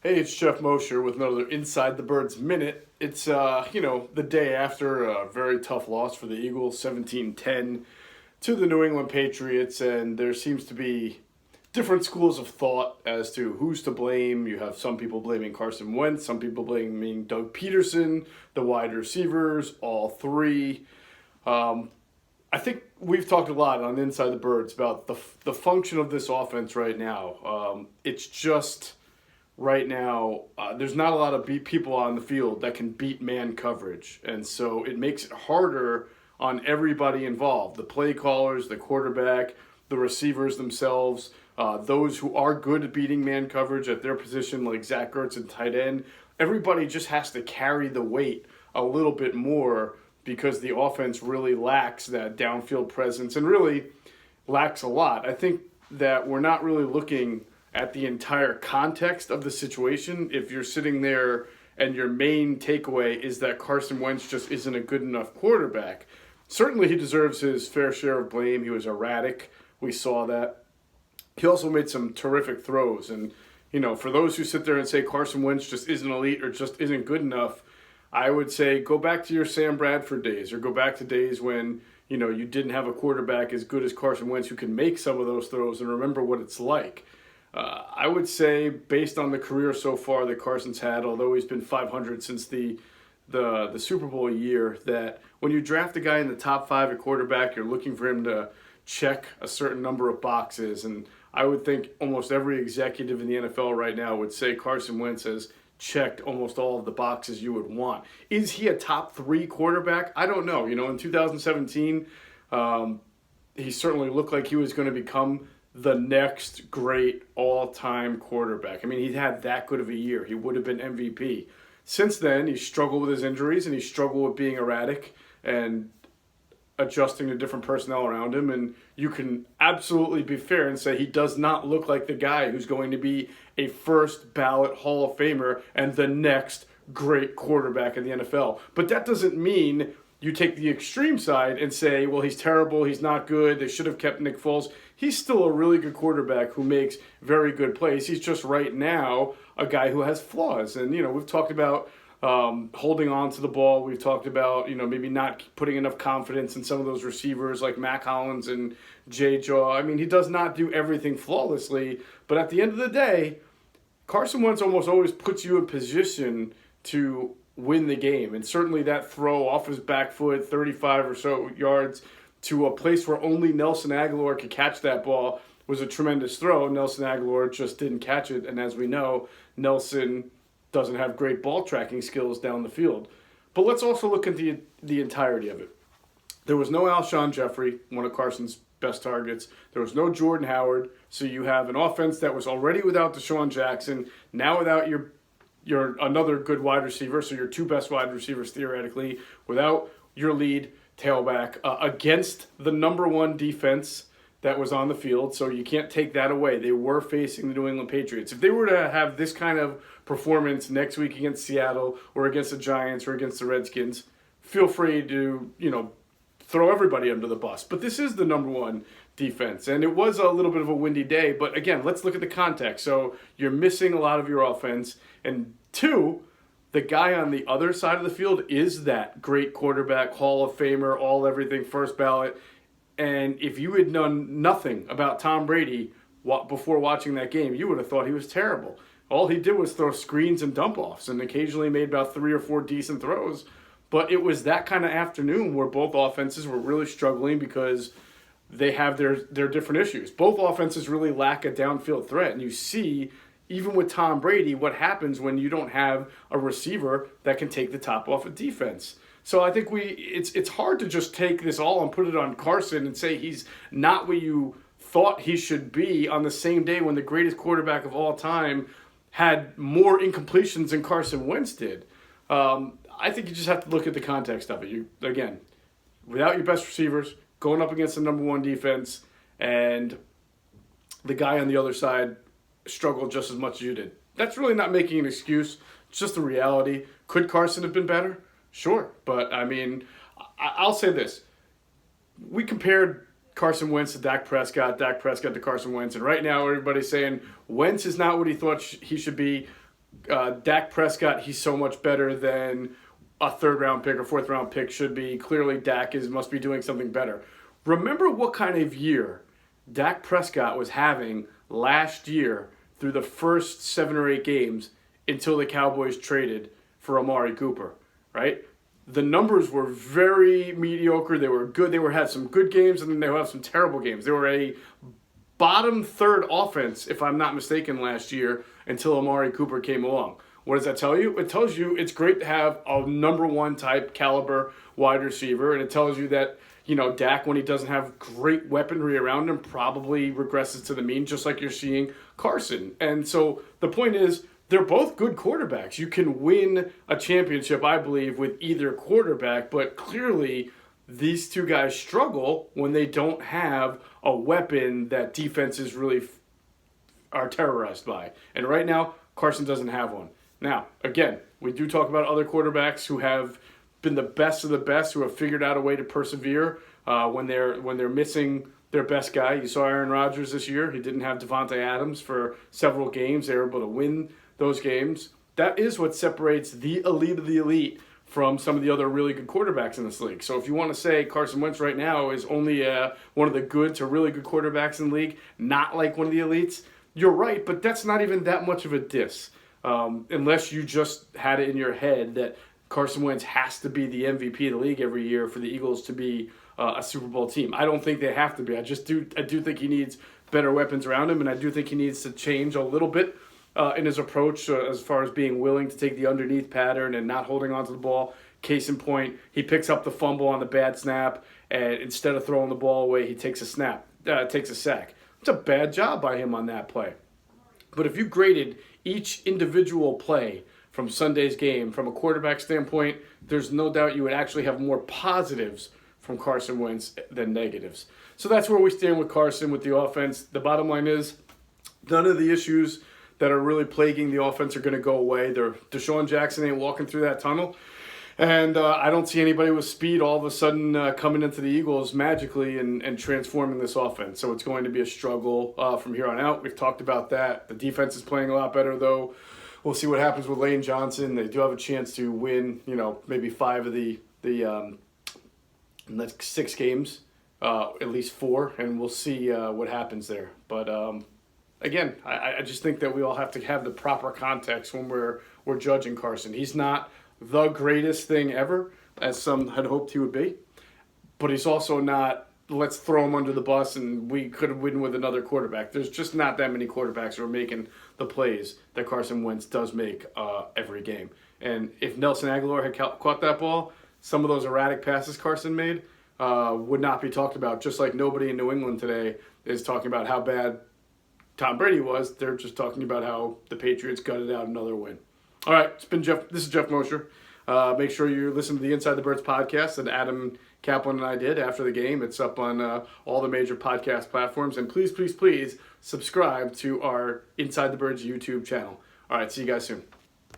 Hey, it's Geoff Mosher with another Inside the Birds Minute. It's, the day after a very tough loss for the Eagles, 17-10 to the New England Patriots, and there seems to be different schools of thought as to who's to blame. You have some people blaming Carson Wentz, some people blaming Doug Peterson, the wide receivers, all three. I think we've talked a lot on Inside the Birds about the function of this offense right now. It's just right now, there's not a lot of people on the field that can beat man coverage. And so it makes it harder on everybody involved, the play callers, the quarterback, the receivers themselves, those who are good at beating man coverage at their position, like Zach Ertz and tight end. Everybody just has to carry the weight a little bit more because the offense really lacks that downfield presence and really lacks a lot. I think that we're not really looking at the entire context of the situation if you're sitting there and your main takeaway is that Carson Wentz just isn't a good enough quarterback. Certainly he deserves his fair share of blame. He was erratic. We saw that. He also made some terrific throws. And, for those who sit there and say Carson Wentz just isn't elite or just isn't good enough, I would say go back to your Sam Bradford days or go back to days when, you didn't have a quarterback as good as Carson Wentz who can make some of those throws and remember what it's like. I would say, based on the career so far that Carson's had, although he's been 500 since the Super Bowl year, that when you draft a guy in the top 5 at quarterback, you're looking for him to check a certain number of boxes. And I would think almost every executive in the NFL right now would say Carson Wentz has checked almost all of the boxes you would want. Is he a top 3 quarterback? I don't know. In 2017, he certainly looked like he was going to become the next great all-time quarterback. I mean, he had that good of a year. He would have been MVP. Since then, he struggled with his injuries and he struggled with being erratic and adjusting to different personnel around him. And you can absolutely be fair and say he does not look like the guy who's going to be a first ballot Hall of Famer and the next great quarterback in the NFL. But that doesn't mean you take the extreme side and say, well, he's terrible, he's not good, they should have kept Nick Foles. He's still a really good quarterback who makes very good plays. He's just right now a guy who has flaws. And, we've talked about holding on to the ball. We've talked about, maybe not putting enough confidence in some of those receivers like Mac Hollins and Jay Jaw. I mean, he does not do everything flawlessly. But at the end of the day, Carson Wentz almost always puts you in position to win the game. And certainly that throw off his back foot, 35 or so yards, to a place where only Nelson Aguilar could catch that ball was a tremendous throw. Nelson Aguilar just didn't catch it. And as we know, Nelson doesn't have great ball tracking skills down the field. But let's also look at the entirety of it. There was no Alshon Jeffrey, one of Carson's best targets. There was no Jordan Howard. So you have an offense that was already without Deshaun Jackson, now without your another good wide receiver, so your 2 best wide receivers theoretically, without your lead tailback, against the number 1 defense that was on the field, so you can't take that away. They were facing the New England Patriots. If they were to have this kind of performance next week against Seattle or against the Giants or against the Redskins, feel free to, throw everybody under the bus. But this is the number 1 defense, and it was a little bit of a windy day, but again, let's look at the context. So you're missing a lot of your offense, and 2, the guy on the other side of the field is that great quarterback, Hall of Famer, all everything, first ballot. And if you had known nothing about Tom Brady before watching that game, you would have thought he was terrible. All he did was throw screens and dump-offs and occasionally made about 3 or 4 decent throws. But it was that kind of afternoon where both offenses were really struggling because they have their different issues. Both offenses really lack a downfield threat. And you see, even with Tom Brady, what happens when you don't have a receiver that can take the top off of defense. So I think it's hard to just take this all and put it on Carson and say he's not what you thought he should be on the same day when the greatest quarterback of all time had more incompletions than Carson Wentz did. I think you just have to look at the context of it. Again, without your best receivers, going up against the number 1 defense, and the guy on the other side struggled just as much as you did. That's really not making an excuse. It's just the reality. Could Carson have been better? Sure. But, I mean, I'll say this. We compared Carson Wentz to Dak Prescott to Carson Wentz, and right now everybody's saying Wentz is not what he thought he should be. Dak Prescott, he's so much better than a third-round pick or fourth-round pick should be. Clearly, Dak must be doing something better. Remember what kind of year Dak Prescott was having last year through the first 7 or 8 games until the Cowboys traded for Amari Cooper, right? The numbers were very mediocre. They were good. They had some good games, and then they would have some terrible games. They were a bottom third offense, if I'm not mistaken, last year until Amari Cooper came along. What does that tell you? It tells you it's great to have a number 1 type caliber wide receiver, and it tells you that, Dak, when he doesn't have great weaponry around him, probably regresses to the mean, just like you're seeing Carson. And so the point is, they're both good quarterbacks. You can win a championship, I believe, with either quarterback, but clearly these two guys struggle when they don't have a weapon that defenses really are terrorized by. And right now, Carson doesn't have one. Now, again, we do talk about other quarterbacks who have been the best of the best, who have figured out a way to persevere when they're missing their best guy. You saw Aaron Rodgers this year. He didn't have Devontae Adams for several games. They were able to win those games. That is what separates the elite of the elite from some of the other really good quarterbacks in this league. So if you want to say Carson Wentz right now is only one of the good to really good quarterbacks in the league, not like one of the elites, you're right, but that's not even that much of a diss. Unless you just had it in your head that Carson Wentz has to be the MVP of the league every year for the Eagles to be a Super Bowl team. I don't think they have to be. I do think he needs better weapons around him, and I do think he needs to change a little bit in his approach as far as being willing to take the underneath pattern and not holding onto the ball. Case in point, he picks up the fumble on the bad snap, and instead of throwing the ball away, he takes a sack. It's a bad job by him on that play. But if you graded each individual play from Sunday's game from a quarterback standpoint, there's no doubt you would actually have more positives from Carson Wentz than negatives. So that's where we stand with Carson, with the offense. The bottom line is none of the issues that are really plaguing the offense are going to go away. Deshaun Jackson ain't walking through that tunnel. And I don't see anybody with speed all of a sudden coming into the Eagles magically and transforming this offense. So it's going to be a struggle from here on out. We've talked about that. The defense is playing a lot better, though. We'll see what happens with Lane Johnson. They do have a chance to win, maybe 5 of the 6 games, at least 4, and we'll see what happens there. But again, I just think that we all have to have the proper context when we're judging Carson. He's not the greatest thing ever, as some had hoped he would be, but he's also not, let's throw him under the bus and we could win with another quarterback. There's just not that many quarterbacks who are making the plays that Carson Wentz does make every game. And if Nelson Aguilar had caught that ball, some of those erratic passes Carson made would not be talked about, just like nobody in New England today is talking about how bad Tom Brady was. They're just talking about how the Patriots gutted out another win. All right, it's been Jeff. This is Geoff Mosher. Make sure you listen to the Inside the Birds podcast that Adam Kaplan and I did after the game. It's up on all the major podcast platforms. And please, please, please subscribe to our Inside the Birds YouTube channel. All right, see you guys soon.